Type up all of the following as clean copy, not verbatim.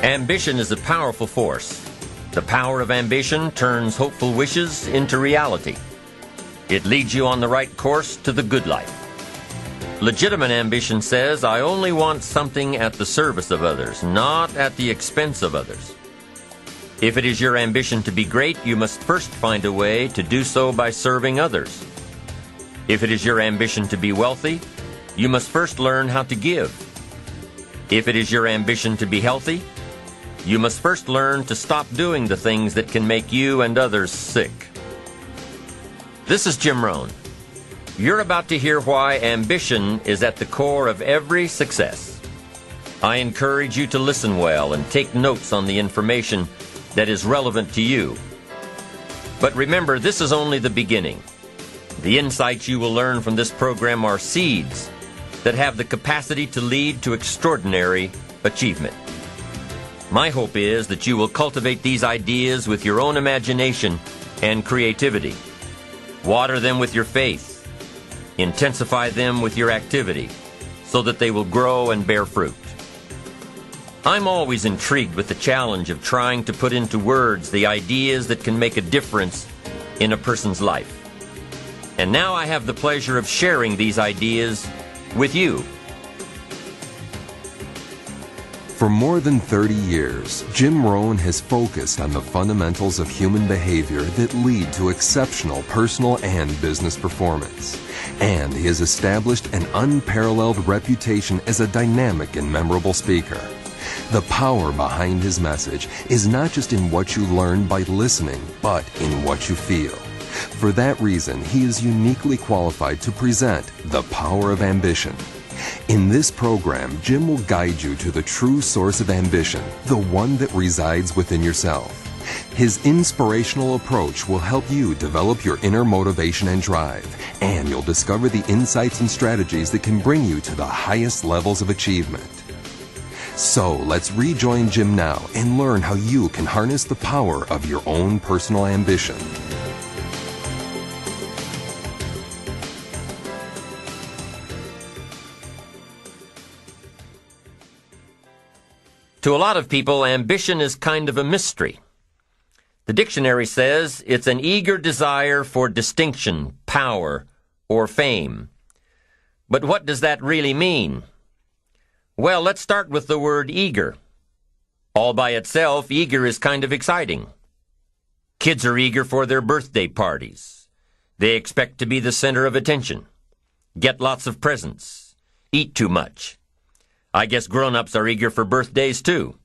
Ambition is a powerful force. The power of ambition turns hopeful wishes into reality. It leads you on the right course to the good life. Legitimate ambition says, I only want something at the service of others, not at the expense of others. If it is your ambition to be great, you must first find a way to do so by serving others. If it is your ambition to be wealthy, you must first learn how to give. If it is your ambition to be healthy, you must first learn to stop doing the things that can make you and others sick. This is Jim Rohn. You're about to hear why ambition is at the core of every success. I encourage you to listen well and take notes on the information that is relevant to you. But remember, this is only the beginning. The insights you will learn from this program are seeds that have the capacity to lead to extraordinary achievement. My hope is that you will cultivate these ideas with your own imagination and creativity. Water them with your faith. Intensify them with your activity so that they will grow and bear fruit. I'm always intrigued with the challenge of trying to put into words the ideas that can make a difference in a person's life. And now I have the pleasure of sharing these ideas with you. For more than 30 years, Jim Rohn has focused on the fundamentals of human behavior that lead to exceptional personal and business performance. And he has established an unparalleled reputation as a dynamic and memorable speaker. The power behind his message is not just in what you learn by listening, but in what you feel. For that reason, he is uniquely qualified to present The Power of Ambition. In this program, Jim will guide you to the true source of ambition, the one that resides within yourself. His inspirational approach will help you develop your inner motivation and drive, and you'll discover the insights and strategies that can bring you to the highest levels of achievement. So let's rejoin Jim now and learn how you can harness the power of your own personal ambition. To a lot of people, ambition is kind of a mystery. The dictionary says it's an eager desire for distinction, power, or fame. But what does that really mean? Well, let's start with the word eager. All by itself, eager is kind of exciting. Kids are eager for their birthday parties. They expect to be the center of attention, get lots of presents, eat too much. I guess grown-ups are eager for birthdays too.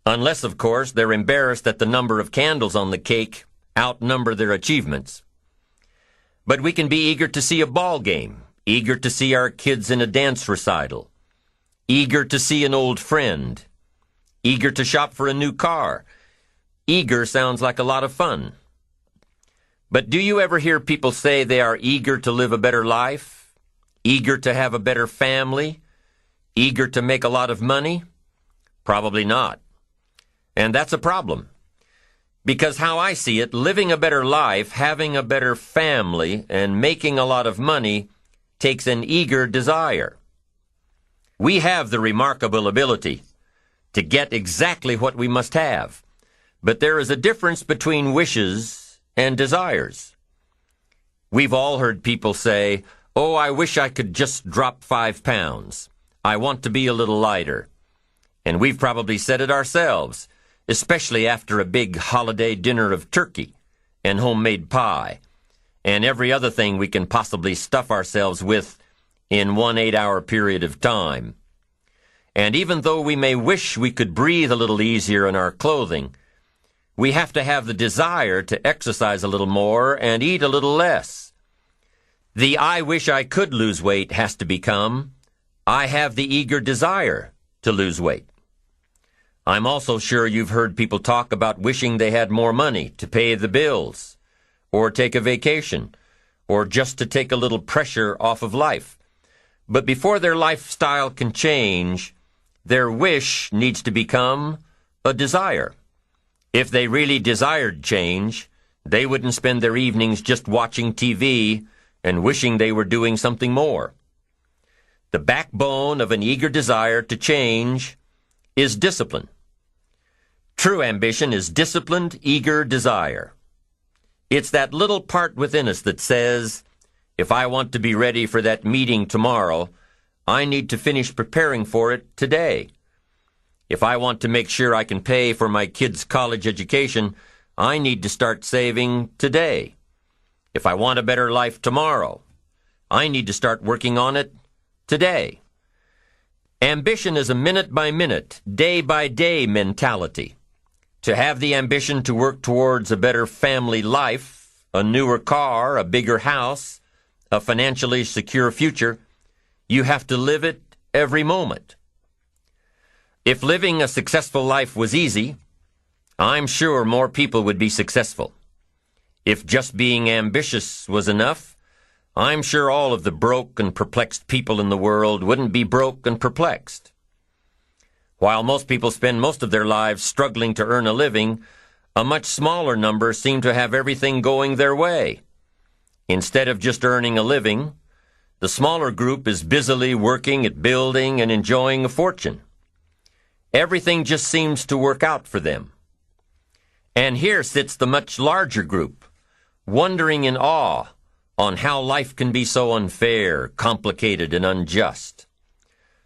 Unless, of course, they're embarrassed that the number of candles on the cake outnumber their achievements. But we can be eager to see a ball game, eager to see our kids in a dance recital, eager to see an old friend, eager to shop for a new car. Eager sounds like a lot of fun. But do you ever hear people say they are eager to live a better life, eager to have a better family, eager to make a lot of money? Probably not. And that's a problem. Because how I see it, living a better life, having a better family, and making a lot of money takes an eager desire. We have the remarkable ability to get exactly what we must have. But there is a difference between wishes and desires. We've all heard people say, "Oh, I wish I could just drop 5 pounds. I want to be a little lighter." And we've probably said it ourselves, especially after a big holiday dinner of turkey and homemade pie and every other thing we can possibly stuff ourselves with in one 8-hour period of time. And even though we may wish we could breathe a little easier in our clothing, we have to have the desire to exercise a little more and eat a little less. The "I wish I could lose weight" has to become "I have the eager desire to lose weight." I'm also sure you've heard people talk about wishing they had more money to pay the bills, or take a vacation, or just to take a little pressure off of life. But before their lifestyle can change, their wish needs to become a desire. If they really desired change, they wouldn't spend their evenings just watching TV and wishing they were doing something more. The backbone of an eager desire to change is discipline. True ambition is disciplined, eager desire. It's that little part within us that says, if I want to be ready for that meeting tomorrow, I need to finish preparing for it today. If I want to make sure I can pay for my kids' college education, I need to start saving today. If I want a better life tomorrow, I need to start working on it today. Ambition is a minute-by-minute, day-by-day mentality. To have the ambition to work towards a better family life, a newer car, a bigger house, a financially secure future, you have to live it every moment. If living a successful life was easy, I'm sure more people would be successful. If just being ambitious was enough, I'm sure all of the broke and perplexed people in the world wouldn't be broke and perplexed. While most people spend most of their lives struggling to earn a living, a much smaller number seem to have everything going their way. Instead of just earning a living, the smaller group is busily working at building and enjoying a fortune. Everything just seems to work out for them. And here sits the much larger group, wondering in awe on how life can be so unfair, complicated, and unjust.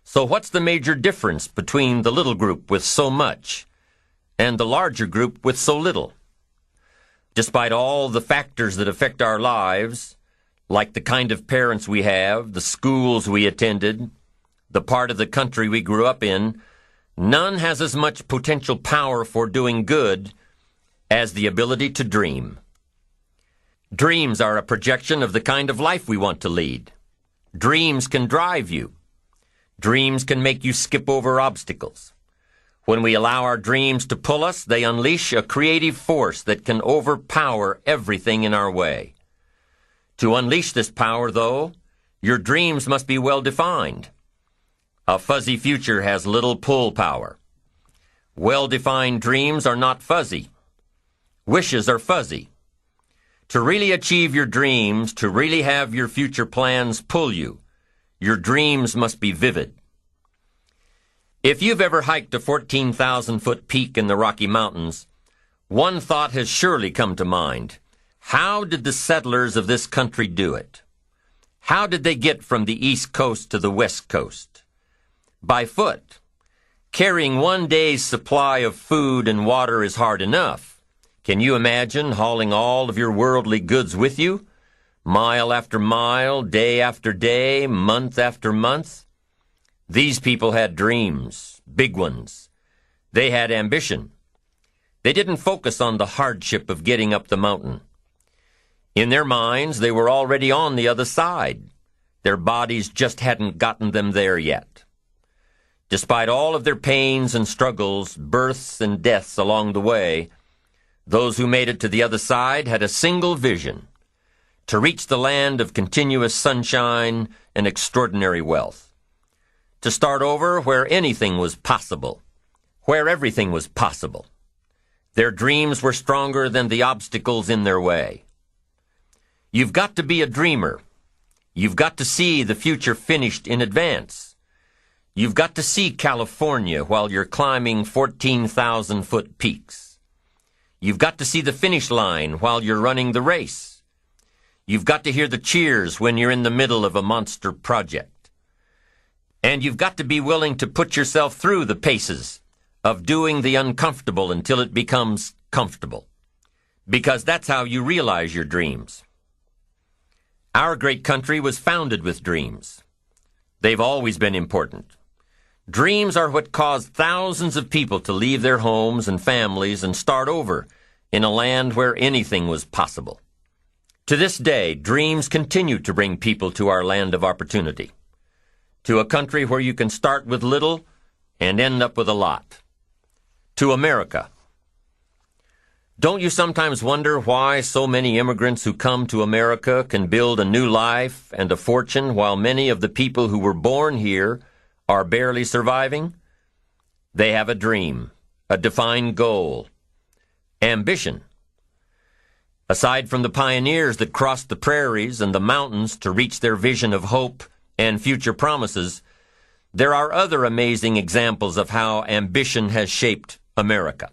So what's the major difference between the little group with so much and the larger group with so little? Despite all the factors that affect our lives, like the kind of parents we have, the schools we attended, the part of the country we grew up in, none has as much potential power for doing good as the ability to dream. Dreams are a projection of the kind of life we want to lead. Dreams can drive you. Dreams can make you skip over obstacles. When we allow our dreams to pull us, they unleash a creative force that can overpower everything in our way. To unleash this power, though, your dreams must be well defined. A fuzzy future has little pull power. Well-defined dreams are not fuzzy. Wishes are fuzzy. To really achieve your dreams, to really have your future plans pull you, your dreams must be vivid. If you've ever hiked a 14,000-foot peak in the Rocky Mountains, one thought has surely come to mind. How did the settlers of this country do it? How did they get from the East Coast to the West Coast? By foot. Carrying one day's supply of food and water is hard enough. Can you imagine hauling all of your worldly goods with you? Mile after mile, day after day, month after month? These people had dreams, big ones. They had ambition. They didn't focus on the hardship of getting up the mountain. In their minds, they were already on the other side. Their bodies just hadn't gotten them there yet. Despite all of their pains and struggles, births and deaths along the way, those who made it to the other side had a single vision: to reach the land of continuous sunshine and extraordinary wealth. To start over where anything was possible, where everything was possible. Their dreams were stronger than the obstacles in their way. You've got to be a dreamer. You've got to see the future finished in advance. You've got to see California while you're climbing 14,000-foot peaks. You've got to see the finish line while you're running the race. You've got to hear the cheers when you're in the middle of a monster project. And you've got to be willing to put yourself through the paces of doing the uncomfortable until it becomes comfortable. Because that's how you realize your dreams. Our great country was founded with dreams. They've always been important. Dreams are what caused thousands of people to leave their homes and families and start over in a land where anything was possible. To this day, dreams continue to bring people to our land of opportunity, to a country where you can start with little and end up with a lot, to America. Don't you sometimes wonder why so many immigrants who come to America can build a new life and a fortune while many of the people who were born here are barely surviving? They have a dream, a defined goal, ambition. Aside from the pioneers that crossed the prairies and the mountains to reach their vision of hope and future promises, there are other amazing examples of how ambition has shaped America.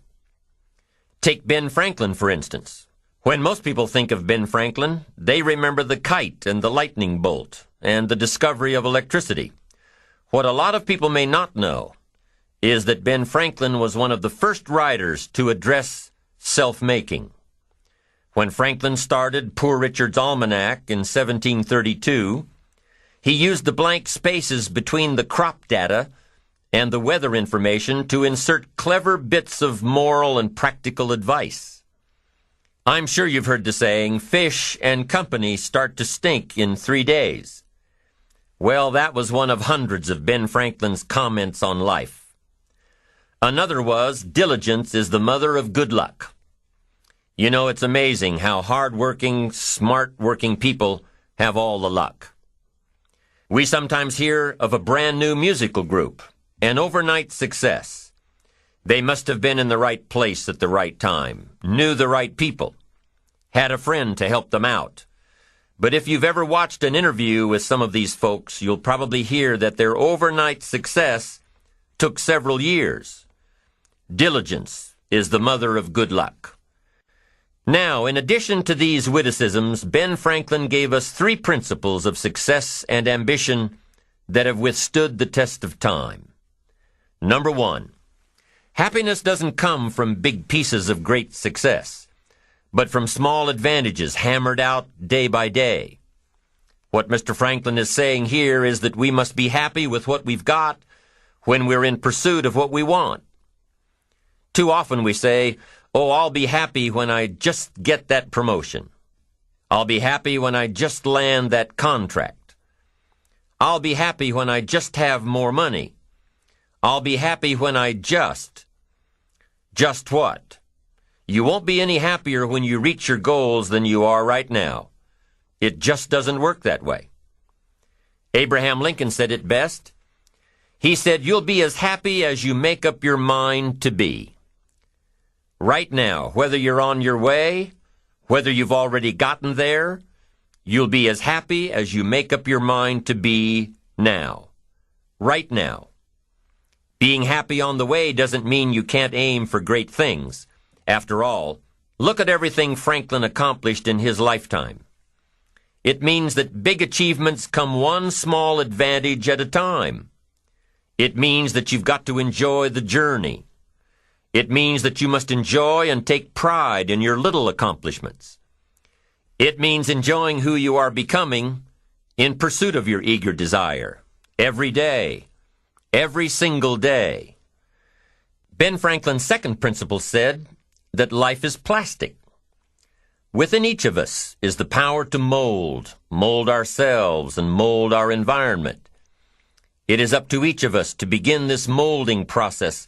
Take Ben Franklin, for instance. When most people think of Ben Franklin, they remember the kite and the lightning bolt and the discovery of electricity. What a lot of people may not know is that Ben Franklin was one of the first writers to address self-making. When Franklin started Poor Richard's Almanac in 1732, he used the blank spaces between the crop data and the weather information to insert clever bits of moral and practical advice. I'm sure you've heard the saying, fish and company start to stink in 3 days. Well, that was one of hundreds of Ben Franklin's comments on life. Another was, diligence is the mother of good luck. You know, it's amazing how hard-working, smart-working people have all the luck. We sometimes hear of a brand-new musical group, an overnight success. They must have been in the right place at the right time, knew the right people, had a friend to help them out. But if you've ever watched an interview with some of these folks, you'll probably hear that their overnight success took several years. Diligence is the mother of good luck. Now, in addition to these witticisms, Ben Franklin gave us 3 principles of success and ambition that have withstood the test of time. Number 1, happiness doesn't come from big pieces of great success, but from small advantages hammered out day by day. What Mr. Franklin is saying here is that we must be happy with what we've got when we're in pursuit of what we want. Too often we say, oh, I'll be happy when I just get that promotion. I'll be happy when I just land that contract. I'll be happy when I just have more money. I'll be happy when I just. Just what? You won't be any happier when you reach your goals than you are right now. It just doesn't work that way. Abraham Lincoln said it best. He said, you'll be as happy as you make up your mind to be. Right now, whether you're on your way, whether you've already gotten there, you'll be as happy as you make up your mind to be now. Right now. Being happy on the way doesn't mean you can't aim for great things. After all, look at everything Franklin accomplished in his lifetime. It means that big achievements come one small advantage at a time. It means that you've got to enjoy the journey. It means that you must enjoy and take pride in your little accomplishments. It means enjoying who you are becoming in pursuit of your eager desire, every day, every single day. Ben Franklin's second principle said that life is plastic. Within each of us is the power to mold ourselves and mold our environment. It is up to each of us to begin this molding process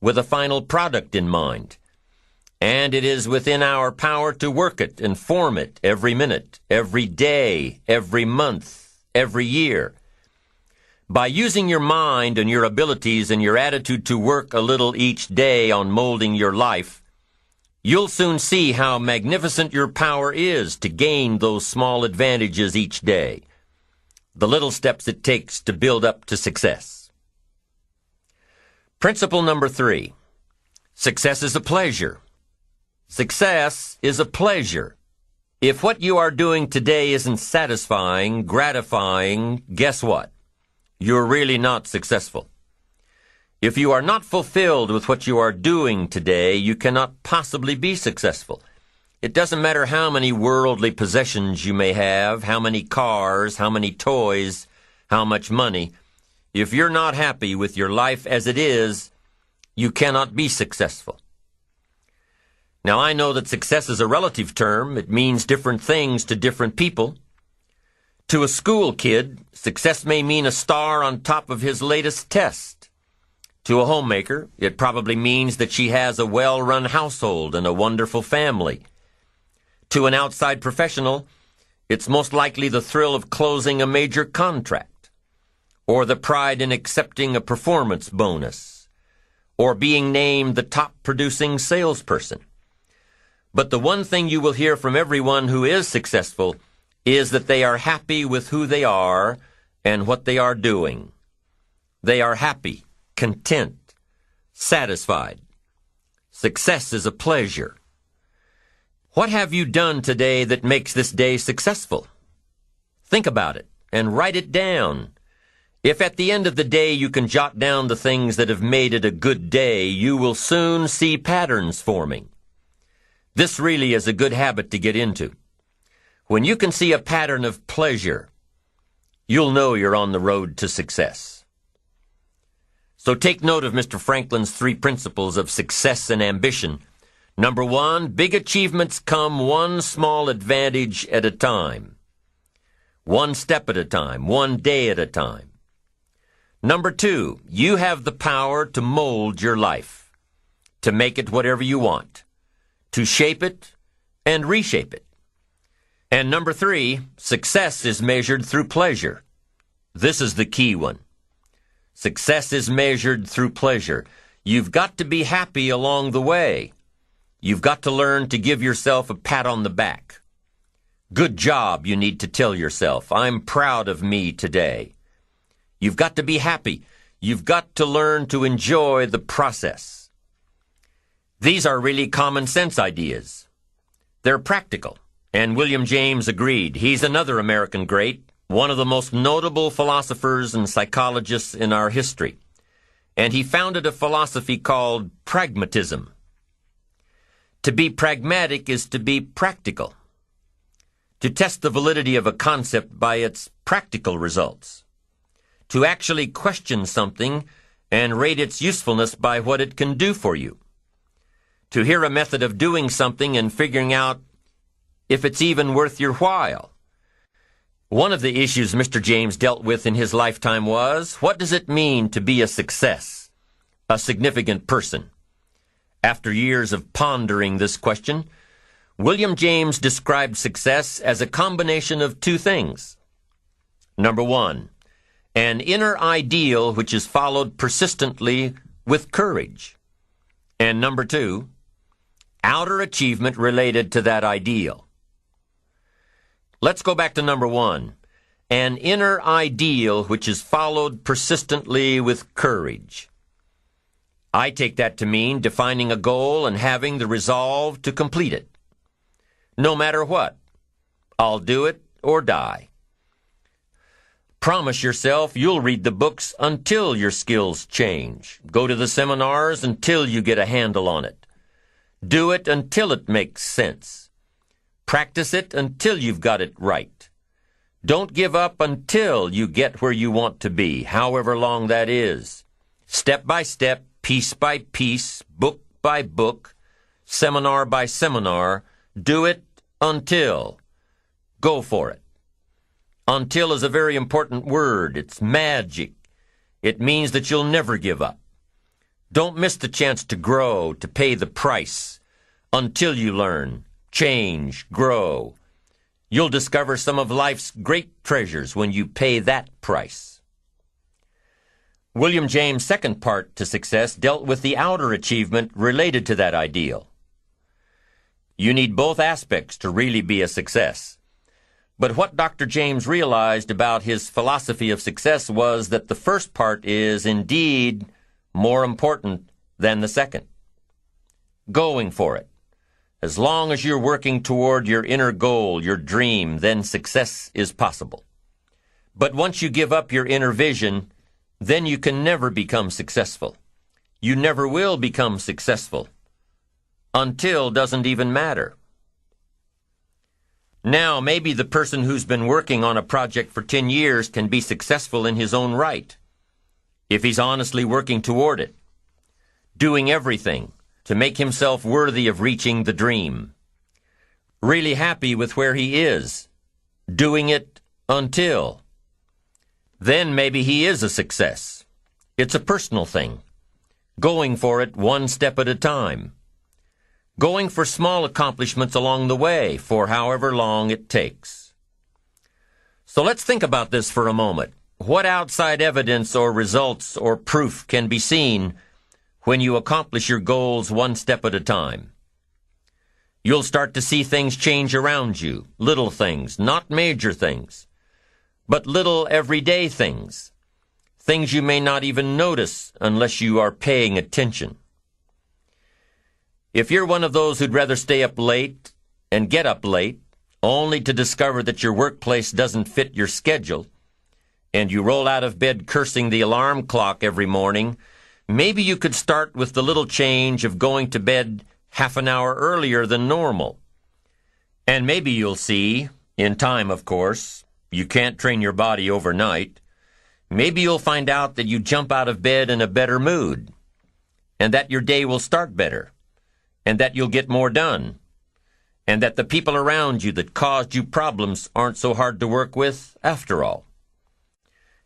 with a final product in mind. And it is within our power to work it and form it every minute, every day, every month, every year. By using your mind and your abilities and your attitude to work a little each day on molding your life, you'll soon see how magnificent your power is to gain those small advantages each day, the little steps it takes to build up to success. Principle number 3, success is a pleasure. Success is a pleasure. If what you are doing today isn't satisfying, gratifying, guess what? You're really not successful. If you are not fulfilled with what you are doing today, you cannot possibly be successful. It doesn't matter how many worldly possessions you may have, how many cars, how many toys, how much money. If you're not happy with your life as it is, you cannot be successful. Now, I know that success is a relative term. It means different things to different people. To a school kid, success may mean a star on top of his latest test. To a homemaker, it probably means that she has a well-run household and a wonderful family. To an outside professional, it's most likely the thrill of closing a major contract, or the pride in accepting a performance bonus, or being named the top-producing salesperson. But the one thing you will hear from everyone who is successful is that they are happy with who they are and what they are doing. They are happy, content, satisfied. Success is a pleasure. What have you done today that makes this day successful? Think about it and write it down. If at the end of the day you can jot down the things that have made it a good day, you will soon see patterns forming. This really is a good habit to get into. When you can see a pattern of pleasure, you'll know you're on the road to success. So take note of Mr. Franklin's 3 principles of success and ambition. Number 1, big achievements come one small advantage at a time. One step at a time, one day at a time. Number 2, you have the power to mold your life, to make it whatever you want, to shape it and reshape it. And number 3, success is measured through pleasure. This is the key one. Success is measured through pleasure. You've got to be happy along the way. You've got to learn to give yourself a pat on the back. Good job, you need to tell yourself. I'm proud of me today. You've got to be happy. You've got to learn to enjoy the process. These are really common sense ideas. They're practical, and William James agreed. He's another American great, one of the most notable philosophers and psychologists in our history, and he founded a philosophy called pragmatism. To be pragmatic is to be practical, to test the validity of a concept by its practical results, to actually question something and rate its usefulness by what it can do for you, to hear a method of doing something and figuring out if it's even worth your while. One of the issues Mr. James dealt with in his lifetime was, what does it mean to be a success, a significant person? After years of pondering this question, William James described success as a combination of 2 things. Number 1, an inner ideal which is followed persistently with courage. And number 2, outer achievement related to that ideal. Let's go back to number 1, an inner ideal which is followed persistently with courage. I take that to mean defining a goal and having the resolve to complete it. No matter what, I'll do it or die. Promise yourself you'll read the books until your skills change. Go to the seminars until you get a handle on it. Do it until it makes sense. Practice it until you've got it right. Don't give up until you get where you want to be, however long that is. Step by step, piece by piece, book by book, seminar by seminar, do it until. Go for it. Until is a very important word. It's magic. It means that you'll never give up. Don't miss the chance to grow, to pay the price. Until you learn, change, grow. You'll discover some of life's great treasures when you pay that price. William James' second part to success dealt with the outer achievement related to that ideal. You need both aspects to really be a success. But what Dr. James realized about his philosophy of success was that the first part is indeed more important than the second. Going for it. As long as you're working toward your inner goal, your dream, then success is possible. But once you give up your inner vision, then you can never become successful. You never will become successful. Until doesn't even matter. Now, maybe the person who's been working on a project for 10 years can be successful in his own right, if he's honestly working toward it, doing everything to make himself worthy of reaching the dream, really happy with where he is, doing it until. Then maybe he is a success. It's a personal thing, going for it one step at a time. Going for small accomplishments along the way for however long it takes. So let's think about this for a moment. What outside evidence or results or proof can be seen when you accomplish your goals one step at a time? You'll start to see things change around you, little things, not major things, but little everyday things, things you may not even notice unless you are paying attention. If you're one of those who'd rather stay up late and get up late, only to discover that your workplace doesn't fit your schedule, and you roll out of bed cursing the alarm clock every morning, maybe you could start with the little change of going to bed half an hour earlier than normal. And maybe you'll see, in time of course, you can't train your body overnight, maybe you'll find out that you jump out of bed in a better mood, and that your day will start better, and that you'll get more done, and that the people around you that caused you problems aren't so hard to work with after all.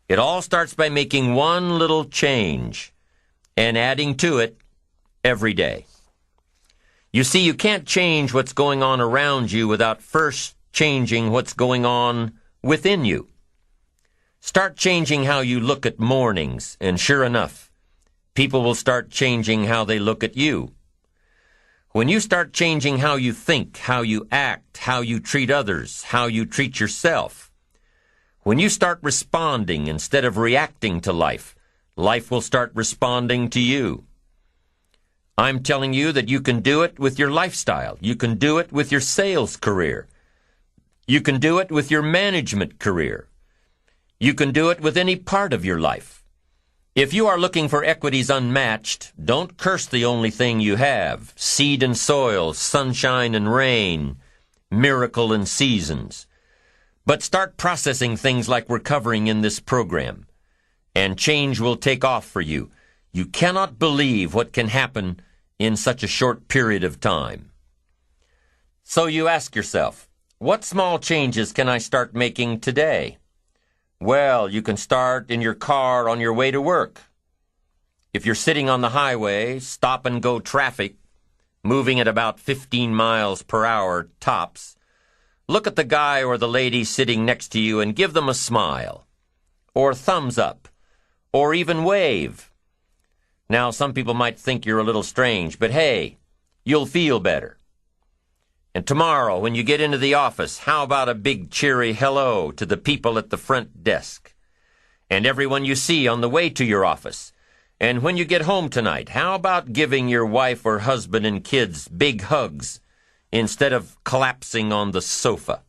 It all starts by making one little change and adding to it every day. You see, you can't change what's going on around you without first changing what's going on within you. Start changing how you look at mornings, and sure enough, people will start changing how they look at you. When you start changing how you think, how you act, how you treat others, how you treat yourself, when you start responding instead of reacting to life, life will start responding to you. I'm telling you that you can do it with your lifestyle. You can do it with your sales career. You can do it with your management career. You can do it with any part of your life. If you are looking for equities unmatched, don't curse the only thing you have: seed and soil, sunshine and rain, miracle and seasons. But start processing things like we're covering in this program, and change will take off for you. You cannot believe what can happen in such a short period of time. So you ask yourself, what small changes can I start making today? Well, you can start in your car on your way to work. If you're sitting on the highway, stop-and-go traffic, moving at about 15 miles per hour tops, look at the guy or the lady sitting next to you and give them a smile, or thumbs up, or even wave. Now, some people might think you're a little strange, but hey, you'll feel better. And tomorrow, when you get into the office, how about a big cheery hello to the people at the front desk, and everyone you see on the way to your office? And when you get home tonight, how about giving your wife or husband and kids big hugs instead of collapsing on the sofa?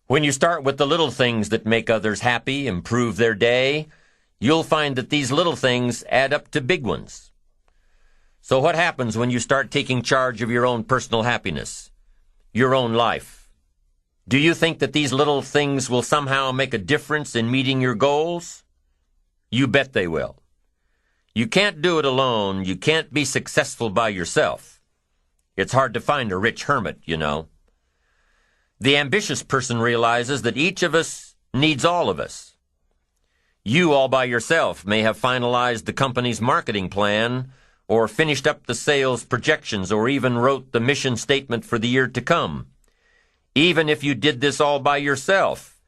When you start with the little things that make others happy, improve their day, you'll find that these little things add up to big ones. So what happens when you start taking charge of your own personal happiness, your own life? Do you think that these little things will somehow make a difference in meeting your goals? You bet they will. You can't do it alone. You can't be successful by yourself. It's hard to find a rich hermit, you know. The ambitious person realizes that each of us needs all of us. You all by yourself may have finalized the company's marketing plan, or finished up the sales projections, or even wrote the mission statement for the year to come. Even if you did this all by yourself,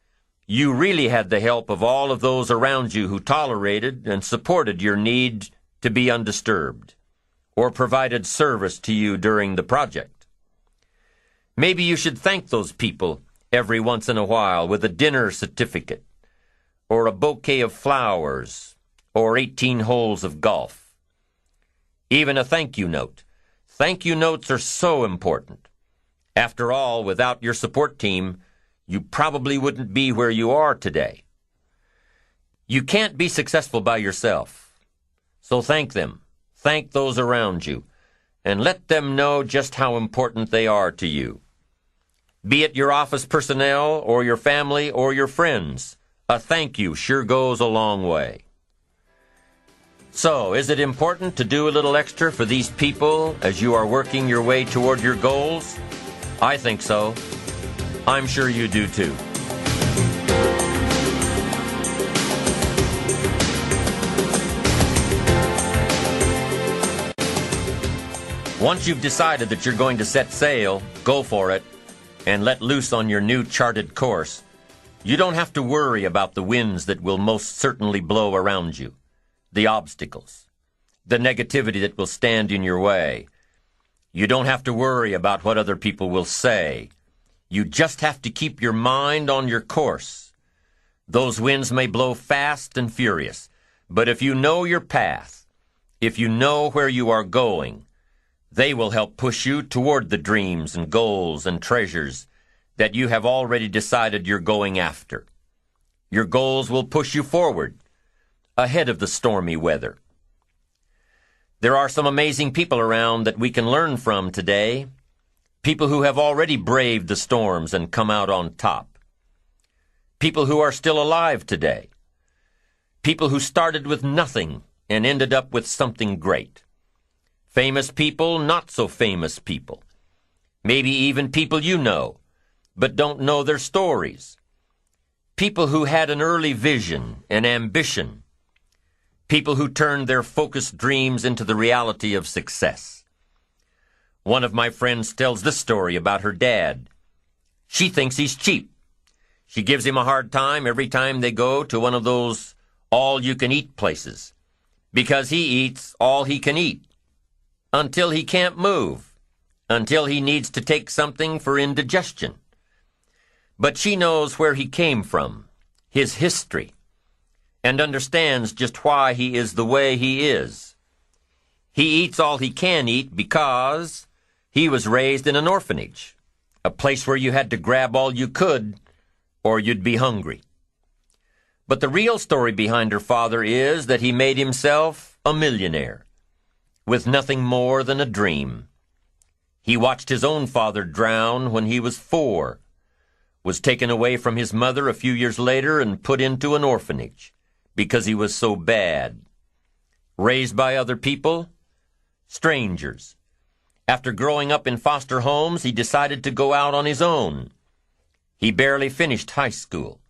you really had the help of all of those around you who tolerated and supported your need to be undisturbed, or provided service to you during the project. Maybe you should thank those people every once in a while with a dinner certificate, or a bouquet of flowers, or 18 holes of golf. Even a thank you note. Thank you notes are so important. After all, without your support team, you probably wouldn't be where you are today. You can't be successful by yourself. So thank them. Thank those around you, and let them know just how important they are to you. Be it your office personnel, or your family, or your friends, a thank you sure goes a long way. So, is it important to do a little extra for these people as you are working your way toward your goals? I think so. I'm sure you do too. Once you've decided that you're going to set sail, go for it, and let loose on your new charted course, you don't have to worry about the winds that will most certainly blow around you, the obstacles, the negativity that will stand in your way. You don't have to worry about what other people will say. You just have to keep your mind on your course. Those winds may blow fast and furious, but if you know your path, if you know where you are going, They will help push you toward the dreams and goals and treasures that you have already decided you're going after. Your goals will push you forward, ahead of the stormy weather. There are some amazing people around that we can learn from today, people who have already braved the storms and come out on top, people who are still alive today, people who started with nothing and ended up with something great, famous people, not so famous people, maybe even people you know, but don't know their stories, people who had an early vision and ambition, people who turned their focused dreams into the reality of success. One of my friends tells this story about her dad. She thinks he's cheap. She gives him a hard time every time they go to one of those all-you-can-eat places, because he eats all he can eat, until he can't move, until he needs to take something for indigestion. But she knows where he came from, his history, and understands just why he is the way he is. He eats all he can eat because he was raised in an orphanage, a place where you had to grab all you could or you'd be hungry. But the real story behind her father is that he made himself a millionaire with nothing more than a dream. He watched his own father drown when he was 4, was taken away from his mother a few years later and put into an orphanage because he was so bad. Raised by other people, strangers. After growing up in foster homes, he decided to go out on his own. He barely finished high school.